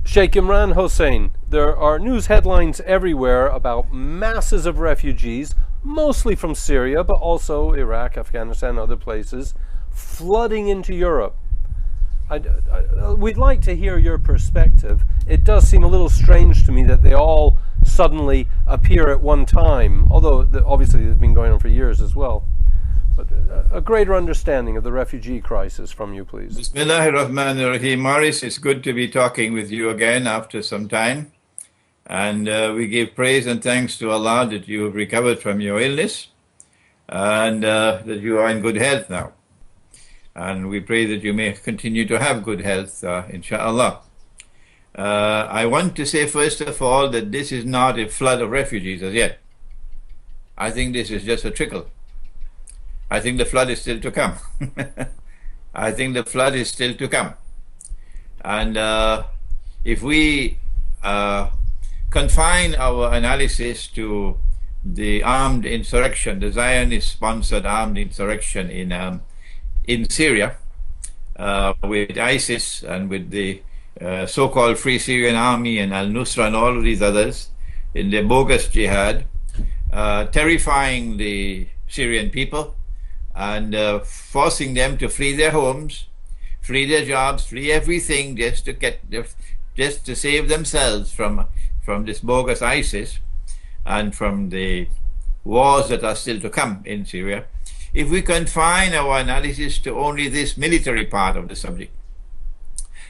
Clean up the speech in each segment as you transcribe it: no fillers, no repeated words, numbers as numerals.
Sheikh Imran Hosein, there are news headlines everywhere about masses of refugees, mostly from Syria, but also Iraq, Afghanistan, other places, flooding into Europe. We'd like to hear your perspective. It does seem a little strange to me that they all suddenly appear at one time, although obviously they've been going on for years as well. But a greater understanding of the refugee crisis from you, please. Bismillahirrahmanirrahim. Morris, it's good to be talking with you again after some time. And we give praise and thanks to Allah that you have recovered from your illness and that you are in good health now. And we pray that you may continue to have good health, inshallah. I want to say, first of all, that this is not a flood of refugees as yet. I think this is just a trickle. I think the flood is still to come. I think the flood is still to come. And if we confine our analysis to the armed insurrection, the Zionist-sponsored armed insurrection in Syria, with ISIS and with the so-called Free Syrian Army and Al-Nusra and all of these others in their bogus jihad, terrifying the Syrian people and forcing them to flee their homes, flee their jobs, flee everything just to save themselves from this bogus ISIS and from the wars that are still to come in Syria. If we confine our analysis to only this military part of the subject,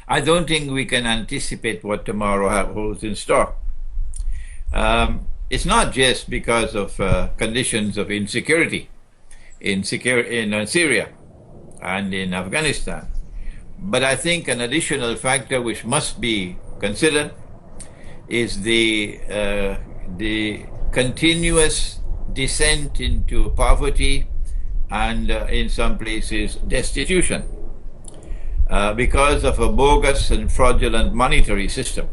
I don't think we can anticipate what tomorrow holds in store. It's not just because of conditions of insecurity in Syria and in Afghanistan, but I think an additional factor which must be considered is the continuous descent into poverty and in some places destitution because of a bogus and fraudulent monetary system.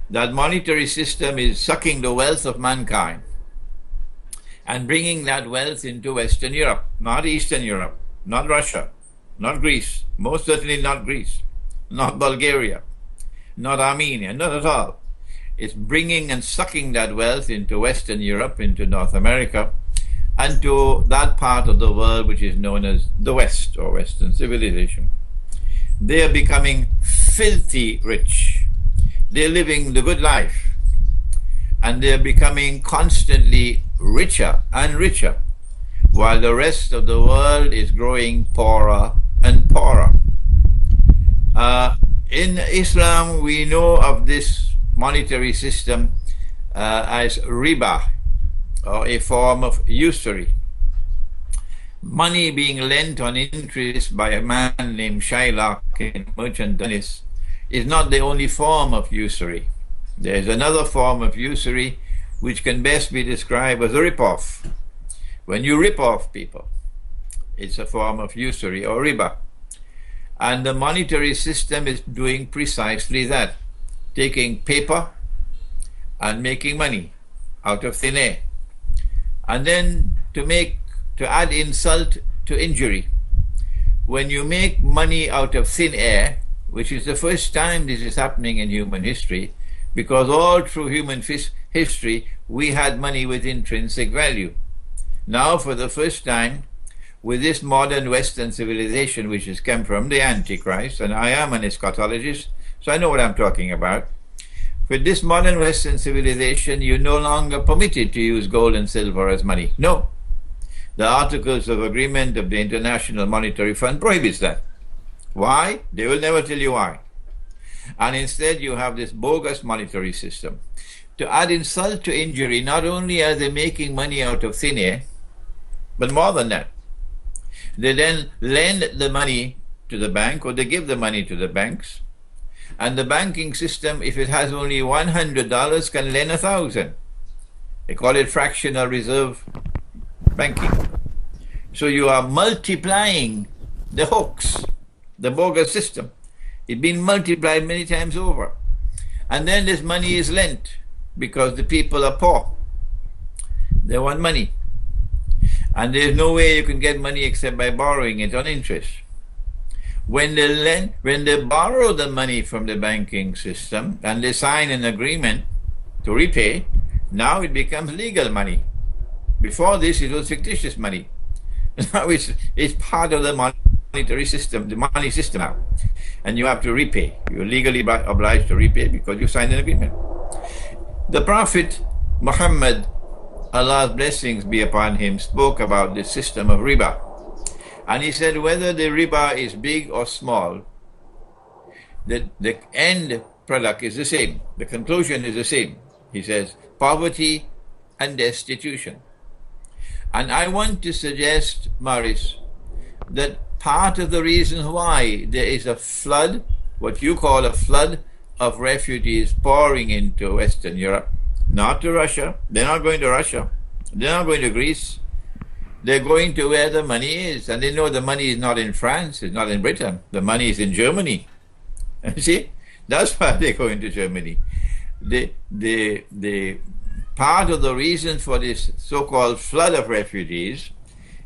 That monetary system is sucking the wealth of mankind and bringing that wealth into Western Europe, not Eastern Europe, not Russia, not Greece, most certainly not Greece, not Bulgaria, not Armenia, not at all. It's bringing and sucking that wealth into Western Europe, into North America, and to that part of the world which is known as the West or Western civilization. They are becoming filthy rich. They're living the good life. And they're becoming constantly richer and richer, while the rest of the world is growing poorer and poorer. In Islam, we know of this monetary system as riba, or a form of usury. Money being lent on interest by a man named Shylock in Merchant Venice is not the only form of usury. There is another form of usury which can best be described as a rip-off. When you rip off people, it's a form of usury or riba. And the monetary system is doing precisely that, taking paper and making money out of thin air. And then to add insult to injury, when you make money out of thin air, which is the first time this is happening in human history, because all through human history we had money with intrinsic value. Now for the first time, with this modern Western civilization which has come from the Antichrist, and I am an eschatologist, so I know what I'm talking about. With this modern Western civilization, you're no longer permitted to use gold and silver as money. No. The Articles of Agreement of the International Monetary Fund prohibits that. Why? They will never tell you why. And instead you have this bogus monetary system. To add insult to injury, not only are they making money out of thin air, but more than that. They then lend the money to the bank, or they give the money to the banks. And the banking system, if it has only $100, can lend 1,000. They call it fractional reserve banking. So you are multiplying the hoax, the bogus system. It's been multiplied many times over. And then this money is lent because the people are poor. They want money. And there's no way you can get money except by borrowing it on interest. When they borrow the money from the banking system and they sign an agreement to repay, now it becomes legal money. Before this, it was fictitious money. Now it's part of the monetary system, the money system now. And you have to repay. You're legally obliged to repay because you signed an agreement. The Prophet Muhammad, Allah's blessings be upon him, spoke about the system of riba. And he said whether the riba is big or small, the end product is the same. The conclusion is the same. He says poverty and destitution. And I want to suggest, Maurice, that part of the reason why there is a flood, what you call a flood of refugees pouring into Western Europe, not to Russia. They're not going to Russia. They're not going to Greece. They're going to where the money is. And they know the money is not in France, it's not in Britain. The money is in Germany. You see? That's why they're going to Germany. The part of the reason for this so-called flood of refugees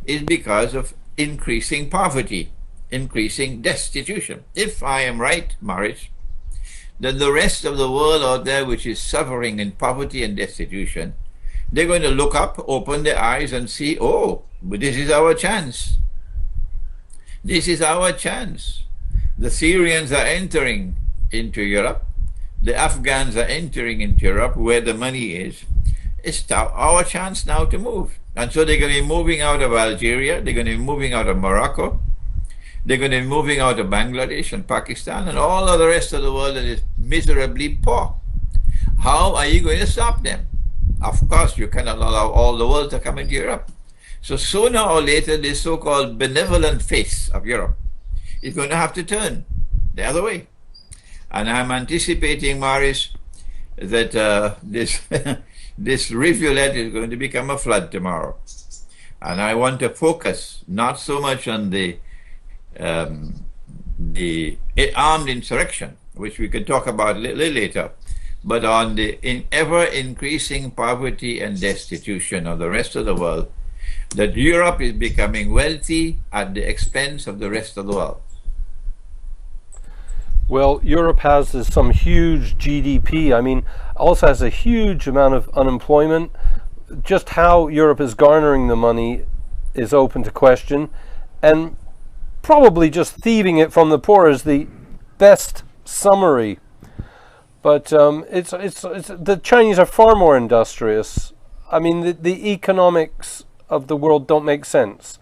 is because of increasing poverty, increasing destitution. If I am right, Maurice, then the rest of the world out there which is suffering in poverty and destitution, they're going to look up, open their eyes and see, oh, but this is our chance. This is our chance. The Syrians are entering into Europe. The Afghans are entering into Europe where the money is. It's our chance now to move. And so they're going to be moving out of Algeria. They're going to be moving out of Morocco. They're going to be moving out of Bangladesh and Pakistan and all of the rest of the world that is miserably poor. How are you going to stop them? Of course, you cannot allow all the world to come into Europe. So sooner or later, this so-called benevolent face of Europe is going to have to turn the other way. And I'm anticipating, Maurice, that this this rivulet is going to become a flood tomorrow. And I want to focus not so much on the armed insurrection, which we can talk about a little later, but on the ever-increasing poverty and destitution of the rest of the world, that Europe is becoming wealthy at the expense of the rest of the world. Well, Europe has some huge GDP. I mean, also has a huge amount of unemployment. Just how Europe is garnering the money is open to question. And probably just thieving it from the poor is the best summary. But the Chinese are far more industrious. I mean, the economics of the world don't make sense.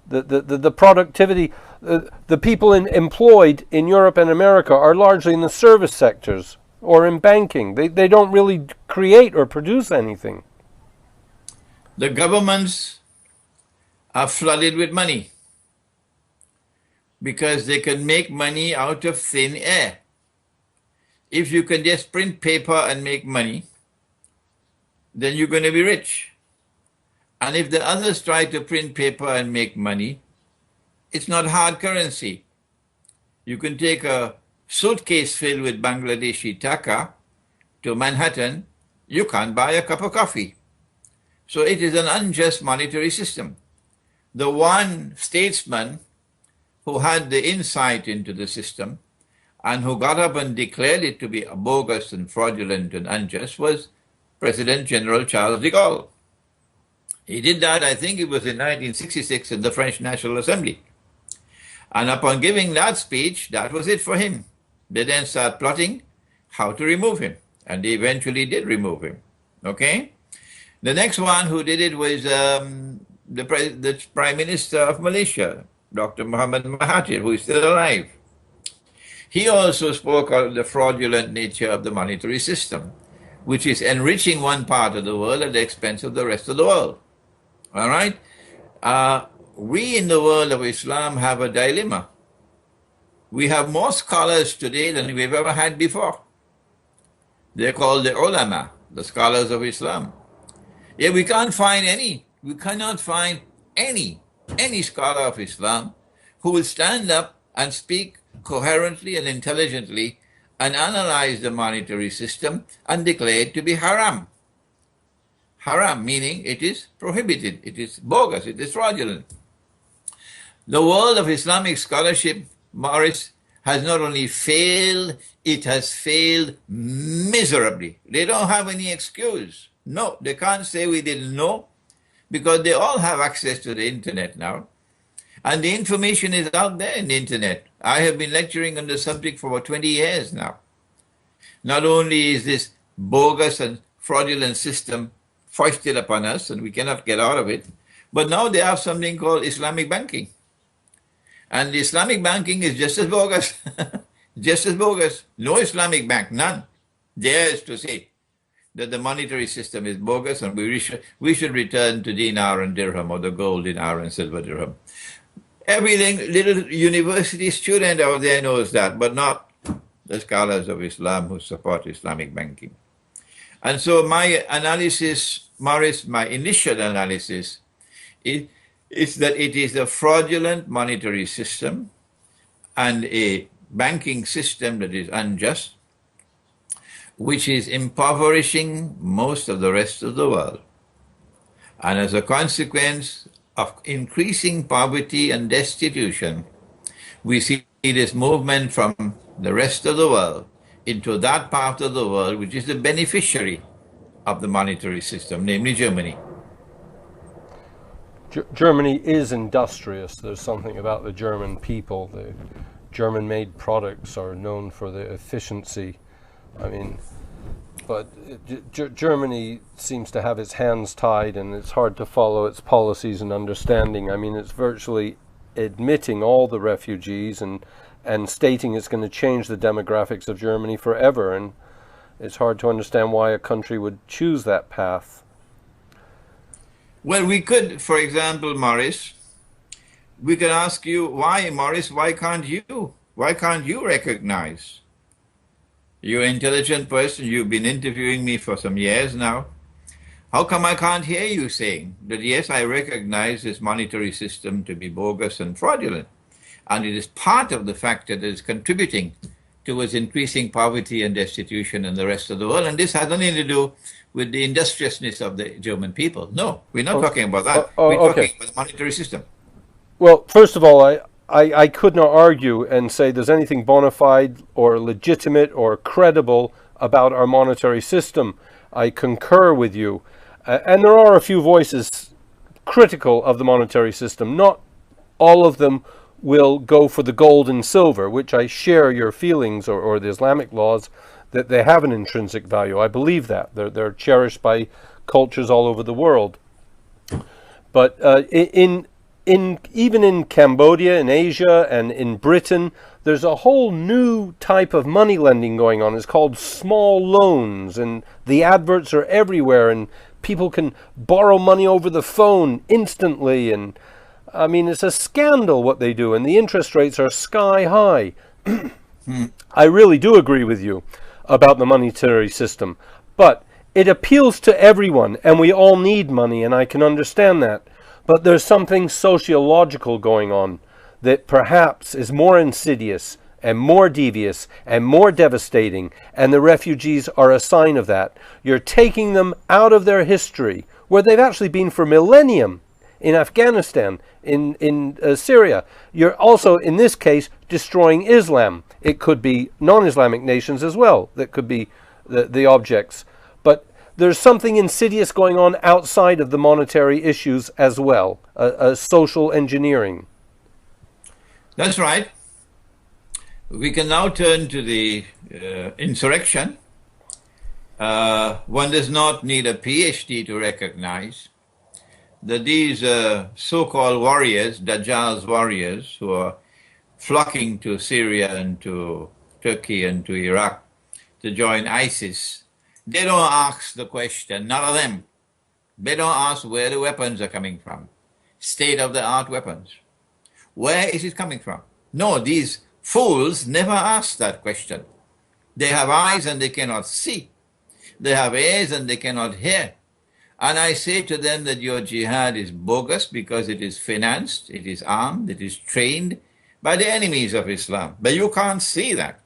The productivity, the people employed in Europe and America are largely in the service sectors or in banking. They don't really create or produce anything. The governments are flooded with money because they can make money out of thin air. If you can just print paper and make money, then you're going to be rich. And if the others try to print paper and make money, it's not hard currency. You can take a suitcase filled with Bangladeshi taka to Manhattan, you can't buy a cup of coffee. So it is an unjust monetary system. The one statesman who had the insight into the system and who got up and declared it to be bogus and fraudulent and unjust was President General Charles de Gaulle. He did that, I think it was in 1966 in the French National Assembly. And upon giving that speech, that was it for him. They then started plotting how to remove him. And they eventually did remove him. Okay? The next one who did it was the Prime Minister of Malaysia, Dr. Muhammad Mahathir, who is still alive. He also spoke of the fraudulent nature of the monetary system, which is enriching one part of the world at the expense of the rest of the world. All right? We in the world of Islam have a dilemma. We have more scholars today than we've ever had before. They're called the ulama, the scholars of Islam. Yet we can't find any. We cannot find any scholar of Islam who will stand up and speak coherently and intelligently and analyze the monetary system and declare it to be haram. Haram meaning it is prohibited, it is bogus, it is fraudulent. The world of Islamic scholarship Morris, has not only failed, it has failed miserably. They don't have any excuse. No, they can't say we didn't know because they all have access to the internet now. And the information is out there in the internet. I have been lecturing on the subject for about 20 years now. Not only is this bogus and fraudulent system foisted upon us and we cannot get out of it, but now they have something called Islamic banking. And Islamic banking is just as bogus, just as bogus. No Islamic bank, none, dares to say that the monetary system is bogus and we should return to dinar and dirham or the gold dinar and silver dirham. Everything, little university student out there knows that, but not the scholars of Islam who support Islamic banking. And so my analysis, Morris, my initial analysis is that it is a fraudulent monetary system and a banking system that is unjust, which is impoverishing most of the rest of the world. And as a consequence of increasing poverty and destitution, we see this movement from the rest of the world into that part of the world which is the beneficiary of the monetary system, namely Germany. Germany is industrious. There's something about the German people. The German-made products are known for their efficiency. I mean, but Germany seems to have its hands tied and it's hard to follow its policies and understanding. I mean, it's virtually admitting all the refugees and stating it's going to change the demographics of Germany forever. And it's hard to understand why a country would choose that path. Well, we could, for example, Morris, we could ask you, why, Morris, why can't you recognize? You're an intelligent person, you've been interviewing me for some years now. How come I can't hear you saying that, yes, I recognize this monetary system to be bogus and fraudulent, and it is part of the factor that is contributing towards increasing poverty and destitution in the rest of the world, and this has nothing to do with the industriousness of the German people. No, we're not talking about that. We're talking about the monetary system. Well, first of all, I could not argue and say there's anything bona fide or legitimate or credible about our monetary system. I concur with you. And there are a few voices critical of the monetary system. Not all of them will go for the gold and silver, which I share your feelings, or the Islamic laws, that they have an intrinsic value. I believe that. They're cherished by cultures all over the world. But even in Cambodia, in Asia, and in Britain, there's a whole new type of money lending going on. It's called small loans, and the adverts are everywhere, and people can borrow money over the phone instantly. And I mean, it's a scandal what they do, and the interest rates are sky high. I really do agree with you about the monetary system, but it appeals to everyone, and we all need money, and I can understand that. But there's something sociological going on that perhaps is more insidious and more devious and more devastating, and the refugees are a sign of that. You're taking them out of their history, where they've actually been for millennium, in Afghanistan, in Syria. You're also, in this case, destroying Islam. It could be non-Islamic nations as well that could be the objects. But there's something insidious going on outside of the monetary issues as well, social engineering. That's right. We can now turn to the insurrection. One does not need a PhD to recognize that these so-called warriors, Dajjal's warriors, who are flocking to Syria and to Turkey and to Iraq to join ISIS, they don't ask the question, none of them. They don't ask where the weapons are coming from, state-of-the-art weapons. Where is it coming from? No, these fools never ask that question. They have eyes and they cannot see. They have ears and they cannot hear. And I say to them that your jihad is bogus because it is financed, it is armed, it is trained by the enemies of Islam. But you can't see that.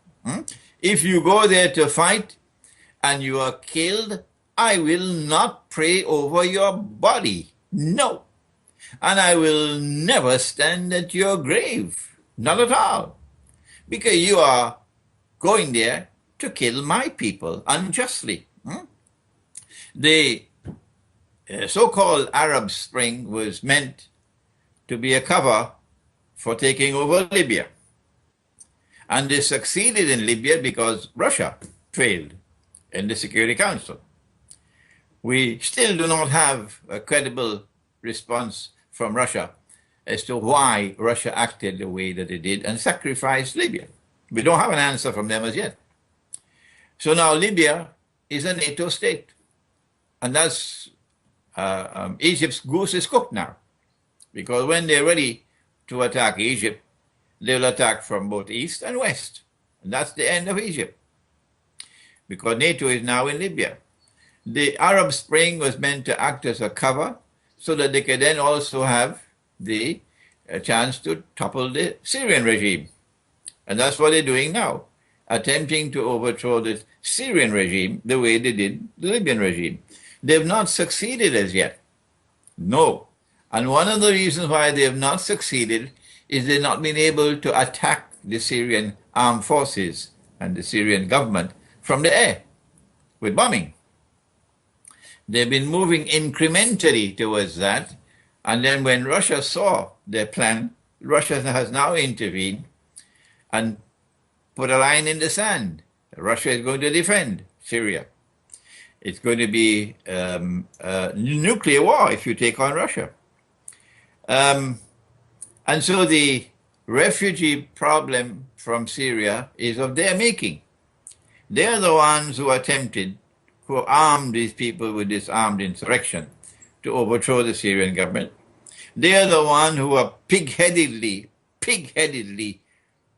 If you go there to fight and you are killed, I will not pray over your body. No. And I will never stand at your grave. Not at all. because you are going there to kill my people unjustly. The so-called Arab Spring was meant to be a cover for taking over Libya. And they succeeded in Libya because Russia failed in the Security Council. We still do not have a credible response from Russia as to why Russia acted the way that it did and sacrificed Libya. We don't have an answer from them as yet. So now Libya is a NATO state. And that's Egypt's goose is cooked now. Because when they're ready to attack Egypt, they'll attack from both east and west. And that's the end of Egypt. Because NATO is now in Libya. The Arab Spring was meant to act as a cover so that they could then also have the chance to topple the Syrian regime. And that's what they're doing now, attempting to overthrow the Syrian regime the way they did the Libyan regime. They've not succeeded as yet. No. And one of the reasons why they have not succeeded is they've not been able to attack the Syrian armed forces and the Syrian government from the air with bombing. They've been moving incrementally towards that. And then when Russia saw their plan, Russia has now intervened and put a line in the sand. Russia is going to defend Syria. It's going to be a nuclear war if you take on Russia. And so the refugee problem from Syria is of their making. They're the ones who attempted, who armed these people with this armed insurrection to overthrow the Syrian government. They're the ones who are pig-headedly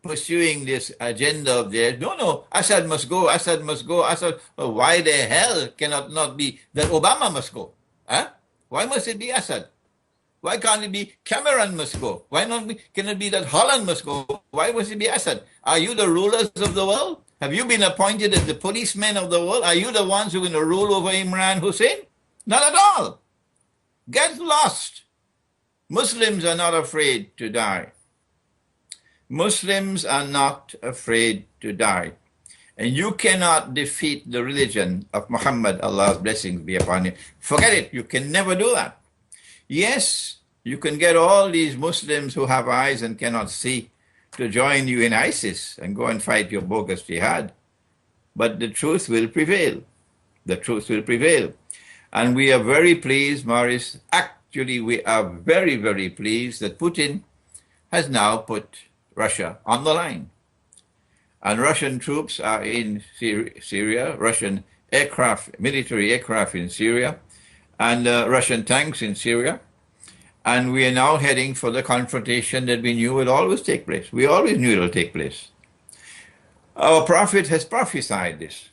pursuing this agenda of theirs. No, Assad must go, Assad must go, Assad. Well, why the hell cannot not be that Obama must go? Huh? Why must it be Assad? Why can't it be Cameron must go? Why not can it be that Holland must go? Why must it be Assad? Are you the rulers of the world? Have you been appointed as the policemen of the world? Are you the ones who are going to rule over Imran Hosein? Not at all. Get lost. Muslims are not afraid to die. Muslims are not afraid to die. And you cannot defeat the religion of Muhammad, Allah's blessings be upon you. Forget it. You can never do that. Yes, you can get all these Muslims who have eyes and cannot see to join you in ISIS and go and fight your bogus jihad. But the truth will prevail. The truth will prevail. And we are very pleased, Maurice. Actually, we are very, very pleased that Putin has now put Russia on the line. And Russian troops are in Syria, Russian aircraft, military aircraft in Syria, and Russian tanks in Syria. And we are now heading for the confrontation that we knew would always take place. We always knew it would take place. Our prophet has prophesied this.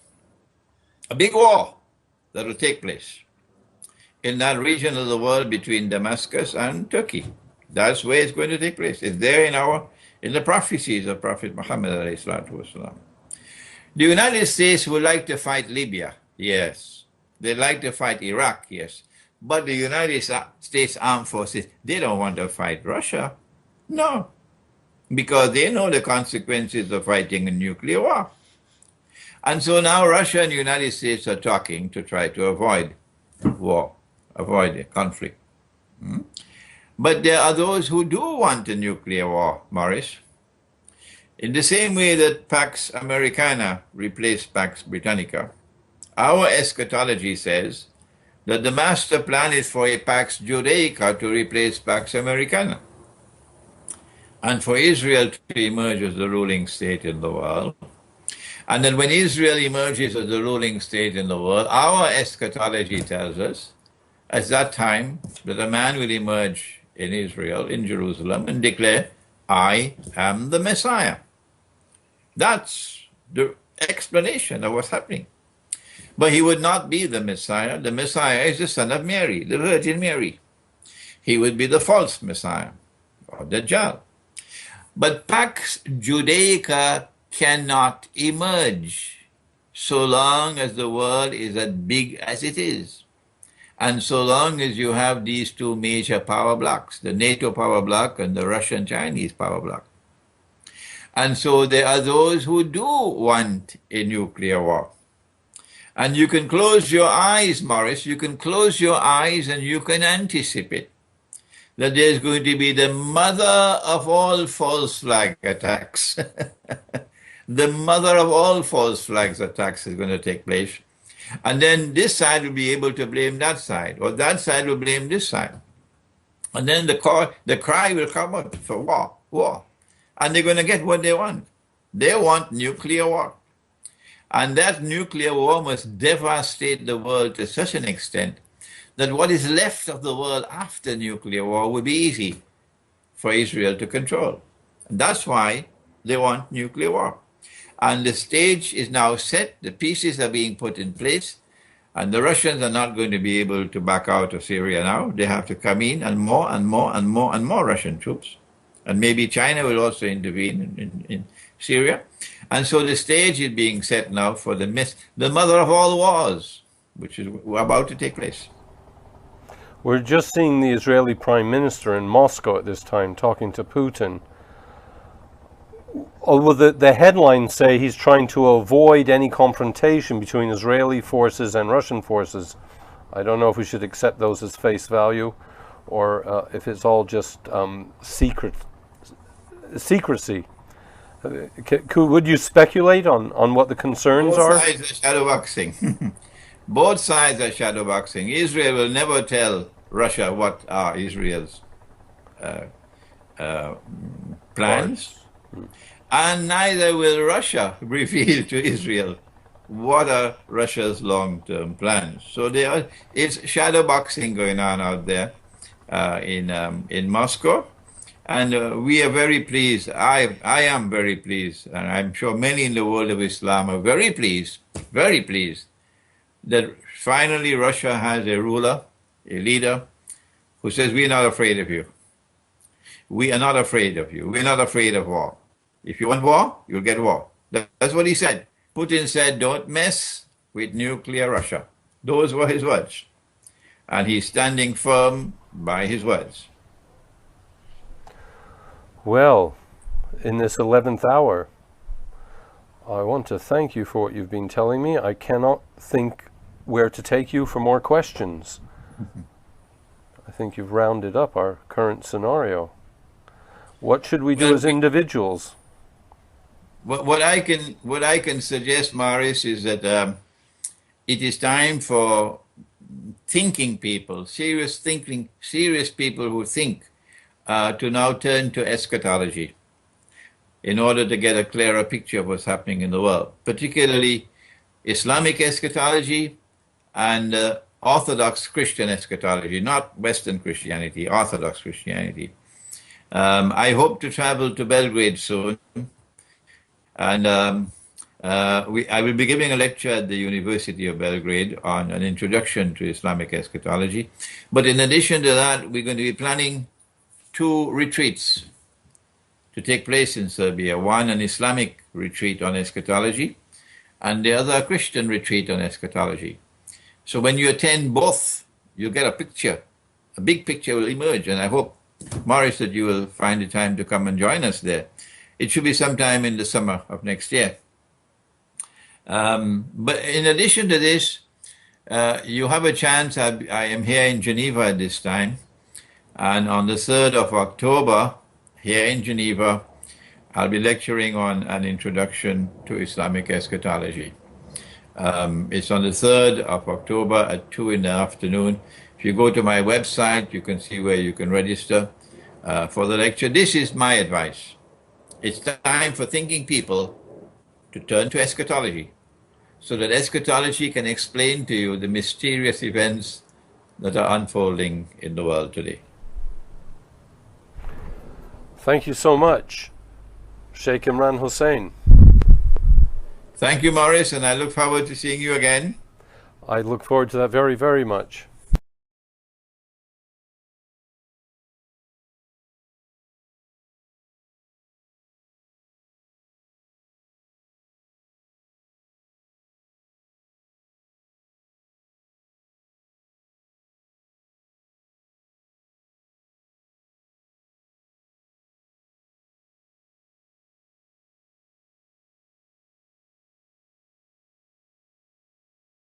A big war that will take place in that region of the world between Damascus and Turkey. That's where it's going to take place. It's there in the prophecies of Prophet Muhammad alayhi salatu wasalam. The United States would like to fight Libya, yes. They'd like to fight Iraq, yes. But the United States Armed Forces, they don't want to fight Russia. No. Because they know the consequences of fighting a nuclear war. And so now Russia and the United States are talking to try to avoid war, avoid a conflict. But there are those who do want a nuclear war, Maurice. In the same way that Pax Americana replaced Pax Britannica, our eschatology says that the master plan is for a Pax Judaica to replace Pax Americana, and for Israel to emerge as the ruling state in the world. And then when Israel emerges as the ruling state in the world, our eschatology tells us at that time that a man will emerge in Israel, in Jerusalem, and declare, I am the Messiah. That's the explanation of what's happening. But he would not be the Messiah. The Messiah is the son of Mary, the Virgin Mary. He would be the false Messiah, or Dajjal. But Pax Judaica cannot emerge so long as the world is as big as it is. And so long as you have these two major power blocks, the NATO power bloc and the Russian-Chinese power bloc. And so there are those who do want a nuclear war. And you can close your eyes, Morris, you can close your eyes and you can anticipate that there's going to be the mother of all false flag attacks. The mother of all false flags attacks is going to take place. And then this side will be able to blame that side, or that side will blame this side. And then the cry will come out for war, war. And they're going to get what they want. They want nuclear war. And that nuclear war must devastate the world to such an extent that what is left of the world after nuclear war will be easy for Israel to control. And that's why they want nuclear war. And the stage is now set, the pieces are being put in place, and the Russians are not going to be able to back out of Syria now. They have to come in, and more and more and more and more Russian troops. And maybe China will also intervene in Syria. And so the stage is being set now for the mother of all wars, which is about to take place. We're just seeing the Israeli Prime Minister in Moscow at this time talking to Putin. Although the headlines say he's trying to avoid any confrontation between Israeli forces and Russian forces. I don't know if we should accept those as face value or if it's all just secrecy. Would you speculate on what the concerns are? Both sides are shadowboxing. Both sides are shadowboxing. Israel will never tell Russia what are Israel's plans, and neither will Russia reveal to Israel what are Russia's long-term plans. So it's shadowboxing going on out there in Moscow. And we are very pleased. I am very pleased, and I'm sure many in the world of Islam are very pleased that finally Russia has a ruler, a leader, who says, we're not afraid of you. We are not afraid of you. We're not afraid of war. If you want war, you'll get war. That's what he said. Putin said, don't mess with nuclear Russia. Those were his words. And he's standing firm by his words. Well, in this 11th hour, I want to thank you for what you've been telling me. I cannot think where to take you for more questions. I think you've rounded up our current scenario. What should we do as individuals? What I can suggest, Maurice, is that it is time for thinking people, serious people who think, to now turn to eschatology in order to get a clearer picture of what's happening in the world, particularly Islamic eschatology and Orthodox Christian eschatology, not Western Christianity, Orthodox Christianity. I hope to travel to Belgrade soon, and I will be giving a lecture at the University of Belgrade on an introduction to Islamic eschatology. But in addition to that, we're going to be planning 2 retreats to take place in Serbia. One, an Islamic retreat on eschatology, and the other, a Christian retreat on eschatology. So when you attend both, you'll get a picture. A big picture will emerge, and I hope, Maurice, that you will find the time to come and join us there. It should be sometime in the summer of next year. But in addition to this, you have a chance. I am here in Geneva at this time. And on the 3rd of October, here in Geneva, I'll be lecturing on an introduction to Islamic eschatology. It's on the 3rd of October at 2 in the afternoon. If you go to my website, you can see where you can register for the lecture. This is my advice. It's time for thinking people to turn to eschatology, so that eschatology can explain to you the mysterious events that are unfolding in the world today. Thank you so much, Sheikh Imran Hosein. Thank you, Maurice, and I look forward to seeing you again. I look forward to that very, very much.